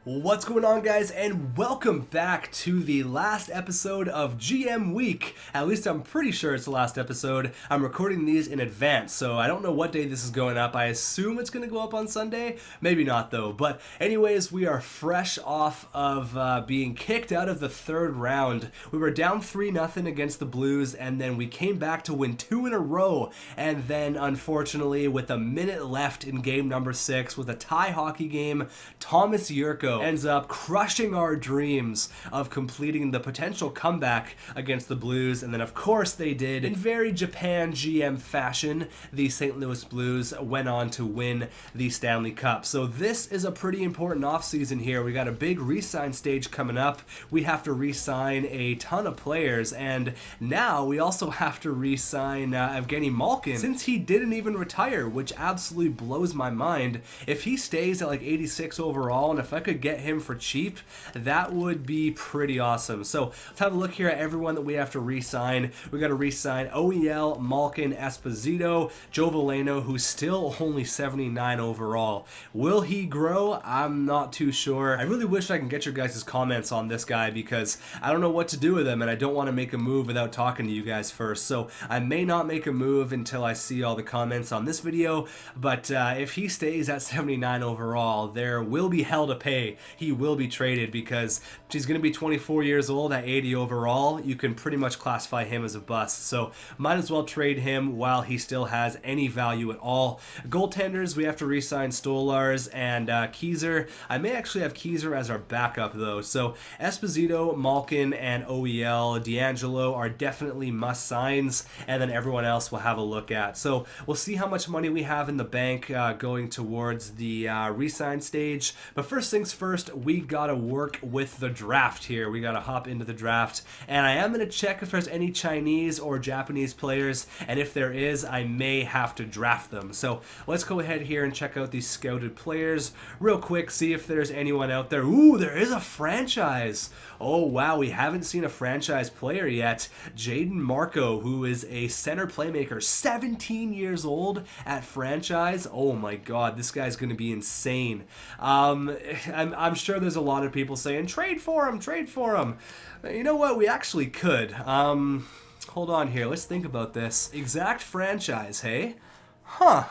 What's going on, guys, and welcome back to the last episode of GM Week. At least I'm pretty sure it's the last episode. I'm recording these in advance, so I don't know what day this is going up. I assume it's going to go up on Sunday. Maybe not, though. But anyways, we are fresh off of being kicked out of the third round. We were down 3-0 against the Blues, and then we came back to win 2 in a row. And then, unfortunately, with a minute left in game number 6, with a tie hockey game, Thomas Yurko ends up crushing our dreams of completing the potential comeback against the Blues, and then of course they did. In very Japan GM fashion, the St. Louis Blues went on to win the Stanley Cup. So this is a pretty important offseason here. We got a big re-sign stage coming up. We have to re-sign a ton of players, and now we also have to re-sign Jayden Marco, since he didn't even retire, which absolutely blows my mind. If he stays at like 86 overall, and if I could get him for cheap, that would be pretty awesome. So let's have a look here at everyone that we have to re-sign. We got to re-sign OEL, Malkin, Esposito, Joe Veleno, who's still only 79 overall. Will he grow? I'm not too sure. I really wish I can get your guys' comments on this guy, because I don't know what to do with him, and I don't want to make a move without talking to you guys first. So I may not make a move until I see all the comments on this video, but if he stays at 79 overall, there will be hell to pay. He will be traded, because he's going to be 24 years old at 80 overall. You can pretty much classify him as a bust, so might as well trade him while he still has any value at all. Goaltenders, we have to re-sign Stolars and Keyser. I may actually have Keyser as our backup, though. So Esposito, Malkin, and OEL, D'Angelo are definitely must-signs, and then everyone else we'll have a look at. So we'll see how much money we have in the bank going towards the re-sign stage. But first things first, we gotta work with the draft here. We gotta hop into the draft, and I am gonna check if there's any Chinese or Japanese players, and if there is, I may have to draft them. So let's go ahead here and check out these scouted players real quick, see if there's anyone out there. Ooh, there is a franchise. Oh wow, we haven't seen a franchise player yet. Jayden Marco, who is a center playmaker, 17 years old at franchise. Oh my god, this guy's gonna be insane. I'm sure there's a lot of people saying, trade for him, trade for him. You know what? We actually could. Hold on here. Let's think about this. Exact franchise, hey? Huh.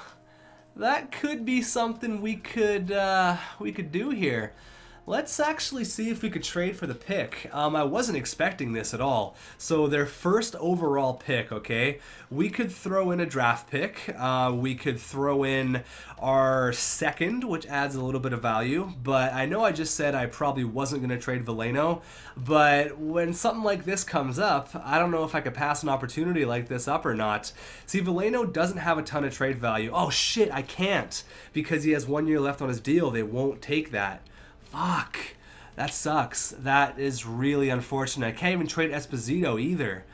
That could be something we could do here. Let's actually see if we could trade for the pick. I wasn't expecting this at all. So their first overall pick, okay? We could throw in a draft pick. We could throw in our second, which adds a little bit of value. But I know I just said I probably wasn't going to trade Veleno. But when something like this comes up, I don't know if I could pass an opportunity like this up or not. See, Veleno doesn't have a ton of trade value. Oh shit, I can't. Because he has 1 year left on his deal. They won't take that. Fuck, that sucks. That is really unfortunate. I can't even trade Esposito either.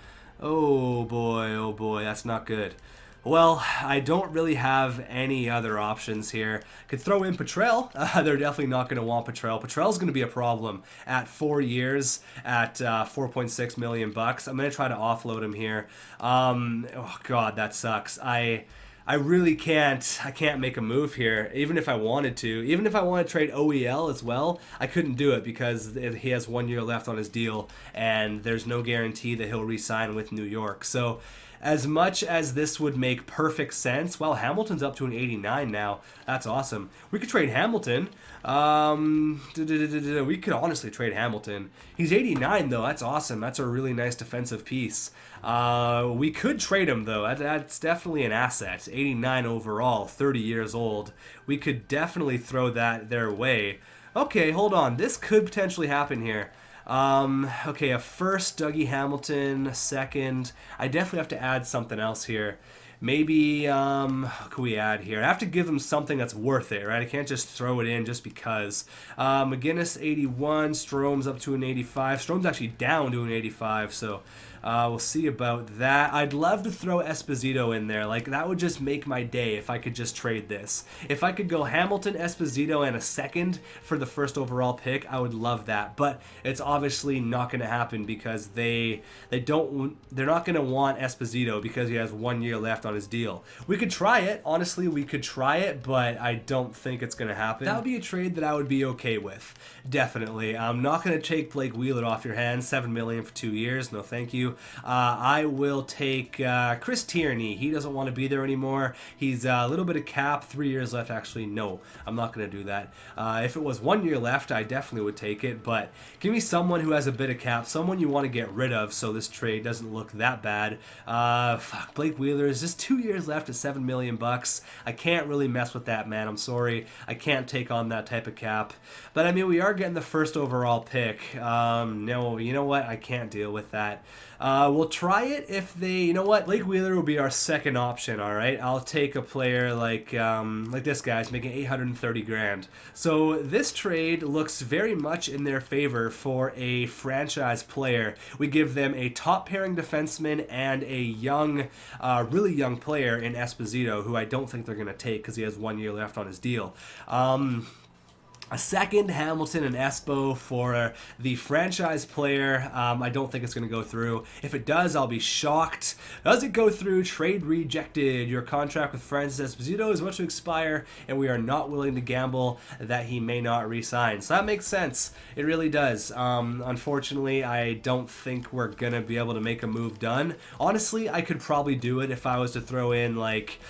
Oh boy, that's not good. Well, I don't really have any other options here. Could throw in Petrel. They're definitely not going to want Petrel. Petrel's going to be a problem at 4 years at 4.6 million bucks. I'm going to try to offload him here. Oh god, that sucks. I really can't. I can't make a move here, even if I wanted to. Even if I want to trade OEL as well, I couldn't do it because he has 1 year left on his deal, and there's no guarantee that he'll re-sign with New York. So as much as this would make perfect sense, well, Hamilton's up to an 89 now. That's awesome. We could trade Hamilton. We could honestly trade Hamilton. He's 89 though. That's awesome. That's a really nice defensive piece. We could trade him though. That's definitely an asset. 89 overall, 30 years old. We could definitely throw that their way. Okay, hold on. This could potentially happen here. Okay, a first, Dougie Hamilton, a second. I definitely have to add something else here. Maybe, what can we add here? I have to give them something that's worth it, right? I can't just throw it in just because. McGinnis, 81. Strome's up to an 85. Strome's actually down to an 85, so We'll see about that. I'd love to throw Esposito in there. Like, that would just make my day if I could just trade this. If I could go Hamilton, Esposito, and a second for the first overall pick, I would love that. But it's obviously not going to happen because they're not going to want Esposito because he has 1 year left on his deal. We could try it. Honestly, we could try it, but I don't think it's going to happen. That would be a trade that I would be okay with. Definitely. I'm not going to take Blake Wheeler off your hands. $7 million for 2 years. No, thank you. I will take Chris Tierney. He doesn't want to be there anymore. He's a little bit of cap. 3 years left. Actually, no, I'm not going to do that. If it was 1 year left, I definitely would take it. But give me someone who has a bit of cap, someone you want to get rid of, so this trade doesn't look that bad. Fuck, Blake Wheeler is just 2 years left at $7 million. I can't really mess with that, man. I'm sorry. I can't take on that type of cap. But I mean, we are getting the first overall pick. No, you know what? I can't deal with that. We'll try it if they, you know what? Blake Wheeler will be our second option, all right? I'll take a player like this guy's making $830,000. So this trade looks very much in their favor for a franchise player. We give them a top pairing defenseman and a young, really young player in Esposito, who I don't think they're going to take because he has 1 year left on his deal. A second, Hamilton and Espo for the franchise player. I don't think it's going to go through. If it does, I'll be shocked. Does it go through? Trade rejected. Your contract with Francis Esposito is about to expire, and we are not willing to gamble that he may not re-sign. So that makes sense. It really does. Unfortunately, I don't think we're going to be able to make a move done. Honestly, I could probably do it if I was to throw in like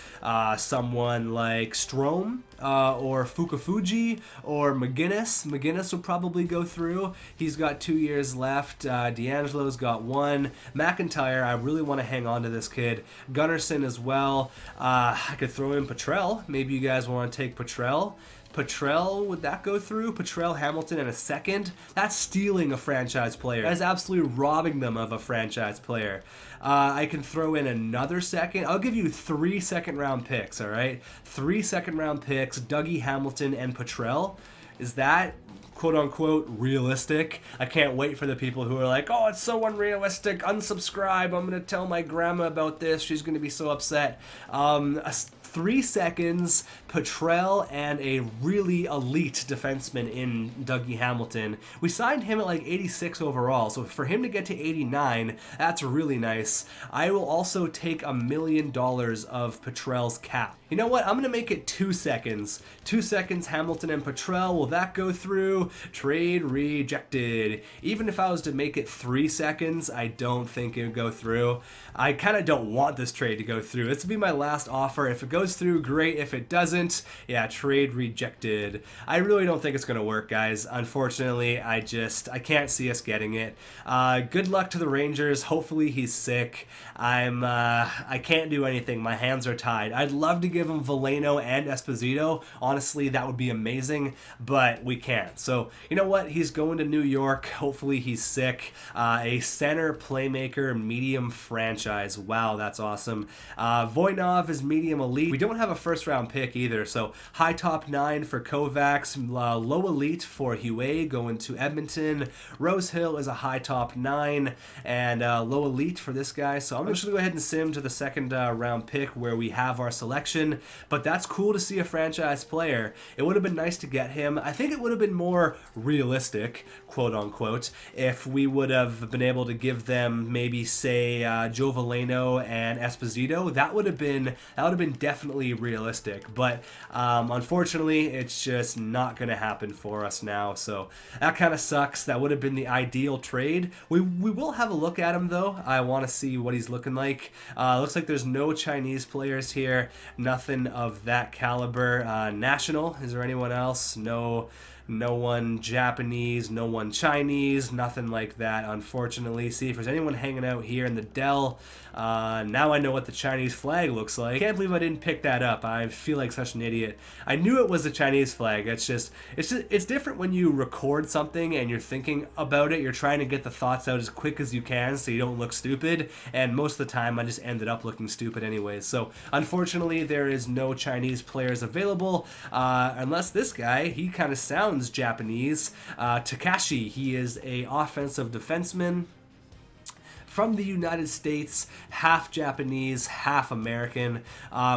someone like Strome or Fukafuji or McGinnis. McGinnis will probably go through. He's got 2 years left. D'Angelo's got 1. McIntyre, I really want to hang on to this kid. Gunnarsson as well. I could throw in Petrell. Maybe you guys want to take Petrell. Petrell, would that go through? Petrell, Hamilton, and a second? That's stealing a franchise player. That is absolutely robbing them of a franchise player. I can throw in another second. I'll give you 3 second-round picks, all right? 3 second-round picks, Dougie, Hamilton, and Petrell. Is that quote-unquote realistic? I can't wait for the people who are like, oh, it's so unrealistic, unsubscribe, I'm going to tell my grandma about this, she's going to be so upset. 3 seconds, Petrell, and a really elite defenseman in Dougie Hamilton. We signed him at like 86 overall, so for him to get to 89, that's really nice. I will also take $1 million of Petrell's cap. You know what? I'm going to make it 2 seconds. 2 seconds, Hamilton and Petrell. Will that go through? Trade rejected. Even if I was to make it 3 seconds, I don't think it would go through. I kind of don't want this trade to go through. This will be my last offer. If it goes through, great. If it doesn't, yeah, trade rejected. I really don't think it's going to work, guys. Unfortunately, I can't see us getting it. Good luck to the Rangers. Hopefully he's sick. I can't do anything. My hands are tied. I'd love to give him Veleno and Esposito. Honestly, that would be amazing, but we can't. So, you know what? He's going to New York. Hopefully he's sick. A center playmaker, medium franchise. Wow, that's awesome. Voinov is medium elite. We don't have a first-round pick either, so high top 9 for Kovacs, low elite for Huey going to Edmonton. Rosehill is a high top 9, and low elite for this guy. So I'm just going to go ahead and sim to the second round pick where we have our selection. But that's cool to see a franchise player. It would have been nice to get him. I think it would have been more realistic, quote unquote, if we would have been able to give them maybe say Joe Veleno and Esposito. That would have been definitely realistic. But unfortunately, it's just not going to happen for us now. So that kind of sucks. That would have been the ideal trade. We will have a look at him though. I want to see what he's looking like. Looks like there's no Chinese players here. Nothing of that caliber. National, is there anyone else? No one Japanese, no one Chinese, nothing like that, unfortunately. See if there's anyone hanging out here in the Dell. Now I know what the Chinese flag looks like. Can't believe I didn't pick that up. I feel like such an idiot. I knew it was a Chinese flag. It's different when you record something and you're thinking about it. You're trying to get the thoughts out as quick as you can so you don't look stupid. And most of the time I just ended up looking stupid anyways. So unfortunately there is no Chinese players available unless this guy, he kind of sounds Japanese. Takashi, he is a offensive defenseman from the United States, half Japanese, half American.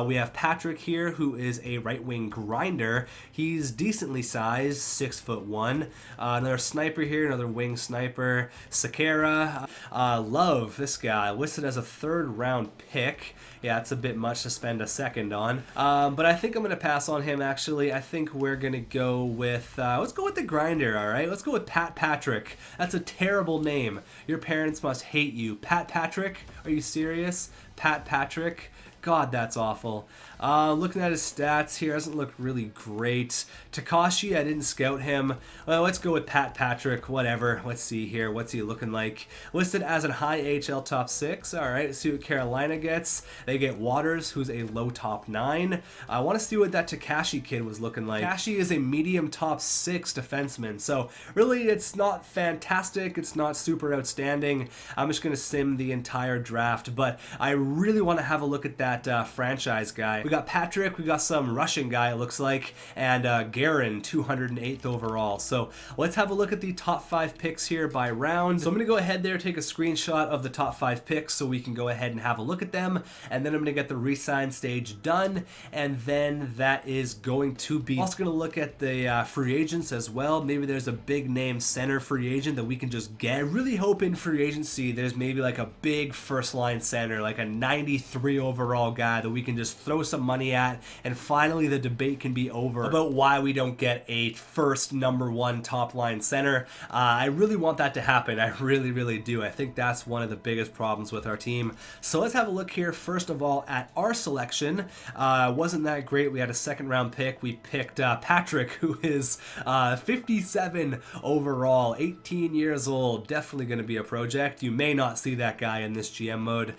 We have Patrick here, who is a right-wing grinder. He's decently sized, 6'1". Another sniper here, another wing sniper. Sakara. Love, this guy, listed as a 3rd round pick. Yeah, it's a bit much to spend a second on. But I think I'm going to pass on him, actually. I think we're going to go with, let's go with the grinder, all right? Let's go with Pat Patrick. That's a terrible name. Your parents must hate you. Pat Patrick? Are you serious? Pat Patrick? God, that's awful. Looking at his stats here, doesn't look really great. Takashi, I didn't scout him. Well, let's go with Pat Patrick, whatever. Let's see here. What's he looking like? Listed as a high AHL top 6. All right, let's see what Carolina gets. They get Waters, who's a low top 9. I want to see what that Takashi kid was looking like. Takashi is a medium top 6 defenseman, so really it's not fantastic. It's not super outstanding. I'm just going to sim the entire draft, but I really want to have a look at that franchise guy. We got Patrick, we got some Russian guy, it looks like, and Garin, 208th overall. So let's have a look at the top 5 picks here by round. So I'm going to go ahead there, take a screenshot of the top 5 picks so we can go ahead and have a look at them, and then I'm going to get the re-sign stage done, and then that is going to be... Also going to look at the free agents as well. Maybe there's a big name center free agent that we can just get. I really hope in free agency there's maybe like a big first line center, like a 93 overall guy that we can just throw some money at, and finally the debate can be over about why we don't get a first number 1 top line center. I really want that to happen. I really do. I think that's one of the biggest problems with our team. So let's have a look here first of all at our selection. Wasn't that great. We had a 2nd round pick. We picked Patrick, who is 57 overall, 18 years old. Definitely going to be a project. You may not see that guy in this GM mode.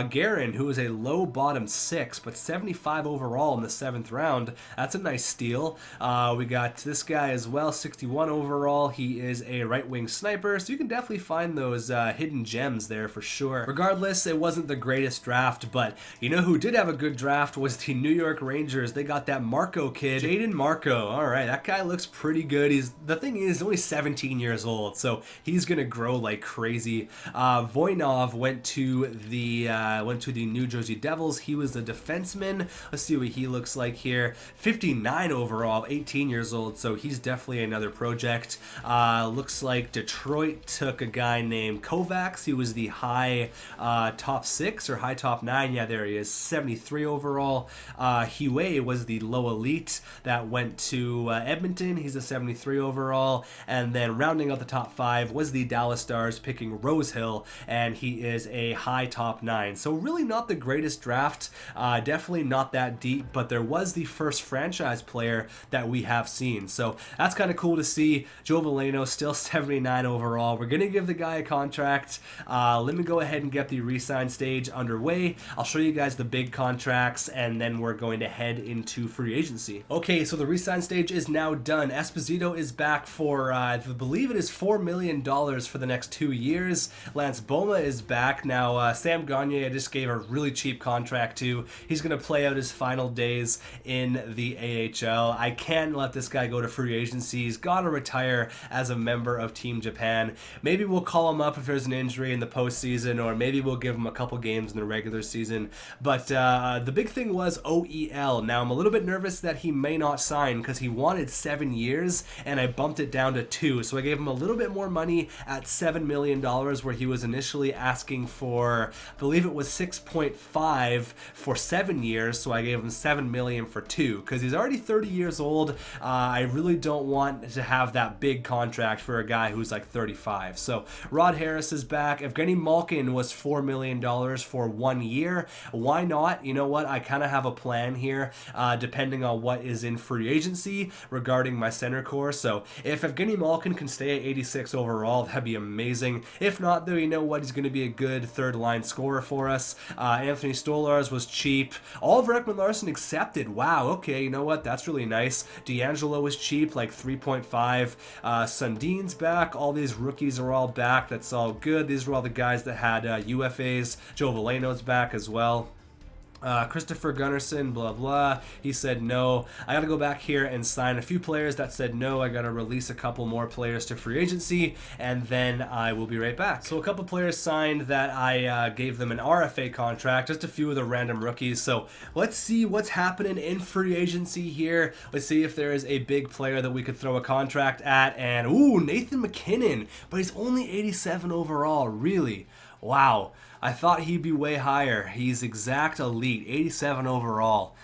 Garin, who is a low bottom 6, but 75 overall in the 7th round. That's a nice steal. We got this guy as well, 61 overall. He is a right-wing sniper, so you can definitely find those hidden gems there for sure. Regardless, it wasn't the greatest draft, but you know who did have a good draft was the New York Rangers. They got that Marco kid, Jayden Marco. All right, that guy looks pretty good. The thing is, he's only 17 years old, so he's gonna grow like crazy. Voinov went to the New Jersey Devils. He was a defenseman. Let's see what he looks like here. 59 overall, 18 years old, so he's definitely another project. Looks like Detroit took a guy named Kovacs. He was the high top 6 or high top 9. Yeah, there he is, 73 overall. Huey was the low elite that went to Edmonton. He's a 73 overall. And then rounding out the top 5 was the Dallas Stars picking Rosehill, and he is a high top 9. So really not the greatest draft. Definitely not that deep, but there was the first franchise player that we have seen. So that's kind of cool to see. Joe Veleno still 79 overall. We're going to give the guy a contract. Let me go ahead and get the re-sign stage underway. I'll show you guys the big contracts, and then we're going to head into free agency. Okay, so the re-sign stage is now done. Esposito is back for, I believe it is $4 million for the next 2 years. Lance Boma is back. Now, Sam Gagner, I just gave a really cheap contract to. He's going to play out his final days in the AHL. I can't let this guy go to free agency. He's got to retire as a member of Team Japan. Maybe we'll call him up if there's an injury in the postseason, or maybe we'll give him a couple games in the regular season. But the big thing was OEL. Now, I'm a little bit nervous that he may not sign because he wanted 7 years, and I bumped it down to 2. So I gave him a little bit more money at $7 million, where he was initially asking for, I believe it was 6.5 for 7 years. So I gave him $7 million for 2 because he's already 30 years old. I really don't want to have that big contract for a guy who's like 35. So Rod Harris is back. Evgeny Malkin was $4 million for 1 year. Why not? You know what? I kind of have a plan here, depending on what is in free agency regarding my center core. So if Evgeny Malkin can stay at 86 overall, that'd be amazing. If not, though, you know what? He's going to be a good third line scorer for us. Anthony Stolarz was cheap. Oliver Ekman-Larsson accepted. Wow, okay, you know what? That's really nice. D'Angelo was cheap, like 3.5. Sundin's back. All these rookies are all back. That's all good. These were all the guys that had UFAs. Joe Veleno's back as well. Christopher Gunnarsson, blah blah. He said no. I got to go back here and sign a few players that said no. I got to release a couple more players to free agency, and then I will be right back. So a couple players signed that I gave them an RFA contract, just a few of the random rookies. So let's see what's happening in free agency here. Let's see if there is a big player that we could throw a contract at. And ooh, Nathan Mackinnon, but he's only 87 overall. Really? Wow. I thought he'd be way higher. He's exact elite, 87 overall.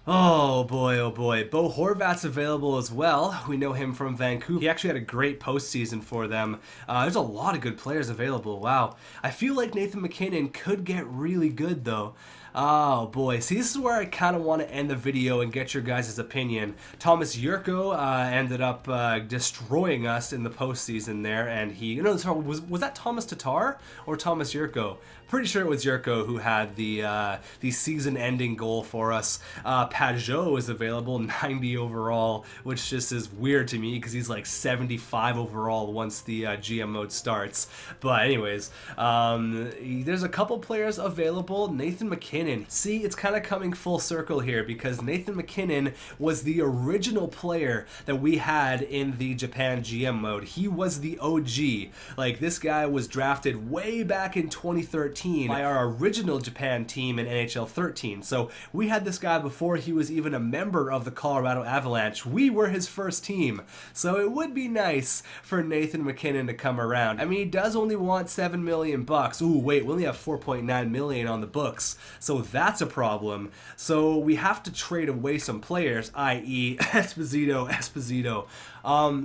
Oh boy, oh boy. Bo Horvat's available as well. We know him from Vancouver. He actually had a great postseason for them. There's a lot of good players available. Wow. I feel like Nathan Mackinnon could get really good though. Oh boy, see, this is where I kind of want to end the video and get your guys' opinion. Thomas Jurko ended up destroying us in the postseason there, and he, you know, was that Thomas Tatar or Thomas Jurko? Pretty sure it was Jurko who had the season-ending goal for us. Pajot is available, 90 overall, which just is weird to me because he's like 75 overall once the GM mode starts. But anyways, there's a couple players available. Nathan Mackinnon. See, it's kind of coming full circle here because Nathan Mackinnon was the original player that we had in the Japan GM mode. He was the OG. Like, this guy was drafted way back in 2013 by our original Japan team in NHL 13. So we had this guy before he was even a member of the Colorado Avalanche. We were his first team. So it would be nice for Nathan Mackinnon to come around. I mean, he does only want $7 million bucks. Ooh, wait, we only have 4.9 million on the books. So that's a problem. So we have to trade away some players, i.e. Esposito.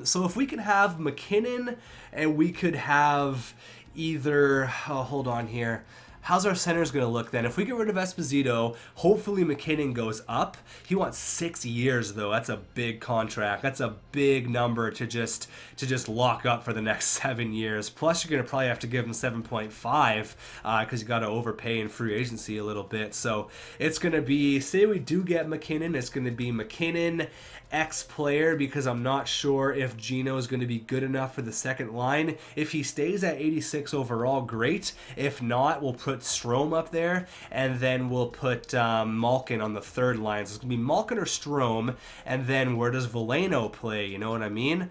So if we could have Mackinnon and we could have either, hold on here. How's our centers going to look then? If we get rid of Esposito, hopefully Mackinnon goes up. He wants 6 years though. That's a big contract. That's a big number to just lock up for the next 7 years. Plus you're going to probably have to give him 7.5 because you got to overpay in free agency a little bit. So it's going to be, say we do get Mackinnon, it's going to be Mackinnon X player because I'm not sure if Gino is going to be good enough for the second line. If he stays at 86 overall, great. If not, we'll put Strome up there, and then we'll put Malkin on the third line. So it's going to be Malkin or Strome, and then where does Veleno play? You know what I mean?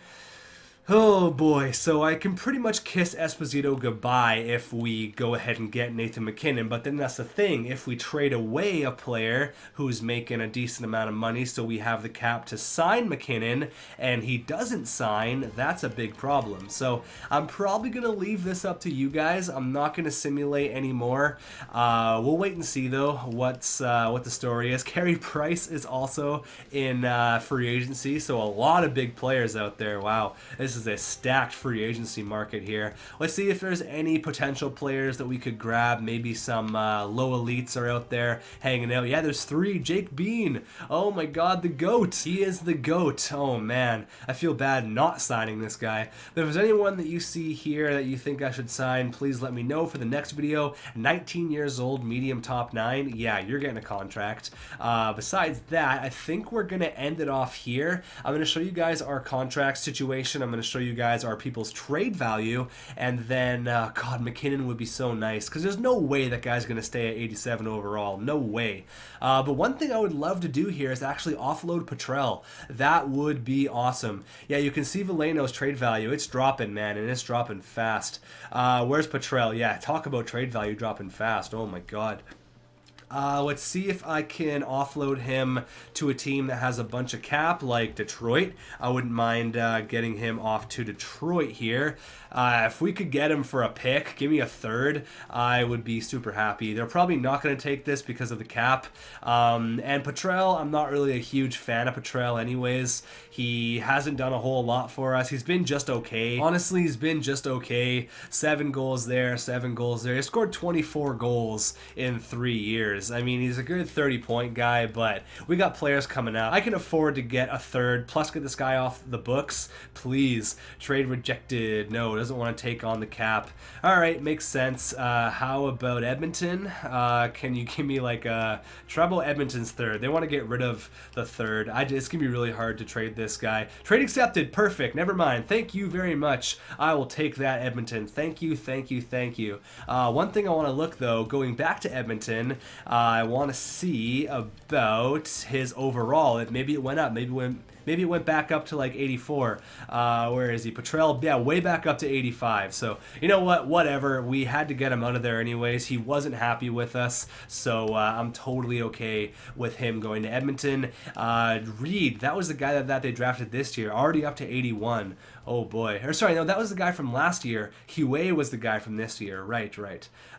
Oh boy, so I can pretty much kiss Esposito goodbye if we go ahead and get Nathan Mackinnon, but then that's the thing, if we trade away a player who's making a decent amount of money so we have the cap to sign Mackinnon and he doesn't sign, that's a big problem. So I'm probably going to leave this up to you guys. I'm not going to simulate anymore. We'll wait and see though what the story is. Carey Price is also in free agency, so a lot of big players out there. Wow, this is a stacked free agency market here. Let's see if there's any potential players that we could grab. Maybe some low elites are out there hanging out. Yeah, there's 3. Jake Bean. Oh my god, the GOAT. He is the GOAT. Oh man, I feel bad not signing this guy. But if there's anyone that you see here that you think I should sign, please let me know for the next video. 19 years old, medium top 9. Yeah, you're getting a contract. Besides that, I think we're going to end it off here. I'm going to show you guys our contract situation. I'm going to show you guys our people's trade value, and then God, Mackinnon would be so nice because there's no way that guy's going to stay at 87 overall. No way. But one thing I would love to do here is actually offload Petrell. That would be awesome. Yeah, you can see Veleno's trade value. It's dropping, man, and it's dropping fast. Where's Petrell? Yeah, talk about trade value dropping fast. Oh my god. Let's see if I can offload him to a team that has a bunch of cap, like Detroit. I wouldn't mind getting him off to Detroit here. If we could get him for a pick, give me a third, I would be super happy. They're probably not going to take this because of the cap. And Petrell, I'm not really a huge fan of Petrell anyways. He hasn't done a whole lot for us. He's been just okay. Honestly, he's been just okay. 7 goals there, 7 goals there. He scored 24 goals in 3 years. I mean, he's a good 30-point guy, but we got players coming out. I can afford to get a third, plus get this guy off the books. Please. Trade rejected. No, doesn't want to take on the cap. All right, makes sense. How about Edmonton? Can you give me like a treble? Edmonton's third. They want to get rid of the third. It's going to be really hard to trade this guy. Trade accepted. Perfect. Never mind. Thank you very much. I will take that, Edmonton. Thank you, thank you, thank you. One thing I want to look, though, going back to Edmonton, I want to see about his overall. Maybe it went up. Maybe it went back up to like 84. Where is he? Petrel, yeah, way back up to 85. So, you know what? Whatever. We had to get him out of there anyways. He wasn't happy with us. So, I'm totally okay with him going to Edmonton. Reed, that was the guy that they drafted this year. Already up to 81. Oh boy. Or sorry, no, that was the guy from last year. Huey was the guy from this year. Right.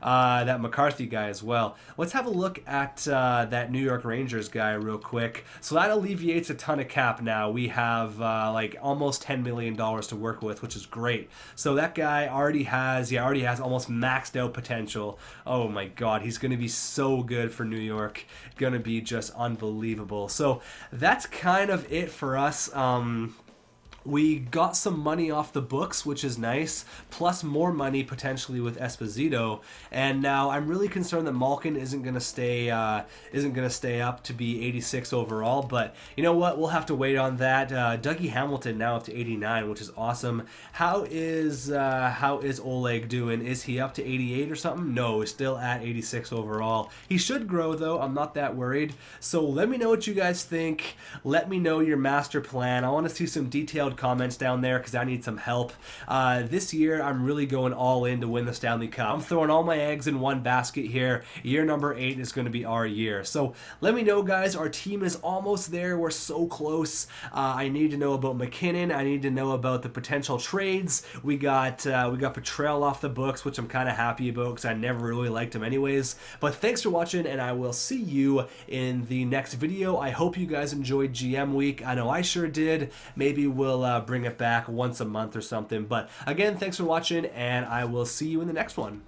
That McCarthy guy as well. Let's have a look at that New York Rangers guy real quick. So that alleviates a ton of cap now. We have like almost $10 million to work with, which is great. So that guy already has almost maxed out potential. Oh my God, he's going to be so good for New York. Going to be just unbelievable. So that's kind of it for us. We got some money off the books, which is nice, plus more money potentially with Esposito. And now I'm really concerned that Malkin isn't gonna stay up to be 86 overall. But you know what? We'll have to wait on that. Dougie Hamilton now up to 89, which is awesome. How is Oleg doing? Is he up to 88 or something? No, he's still at 86 overall. He should grow though. I'm not that worried. So let me know what you guys think. Let me know your master plan. I want to see some detailed comments down there because I need some help. This year I'm really going all in to win the Stanley Cup. I'm throwing all my eggs in one basket here. Year number 8 is going to be our year. So let me know, guys. Our team is almost there. We're so close. I need to know about Mackinnon. I need to know about the potential trades. We got Petrel off the books, which I'm kind of happy about because I never really liked him anyways. But thanks for watching, and I will see you in the next video. I hope you guys enjoyed GM week. I know I sure did. Maybe we'll bring it back once a month or something. But again, thanks for watching, and I will see you in the next one.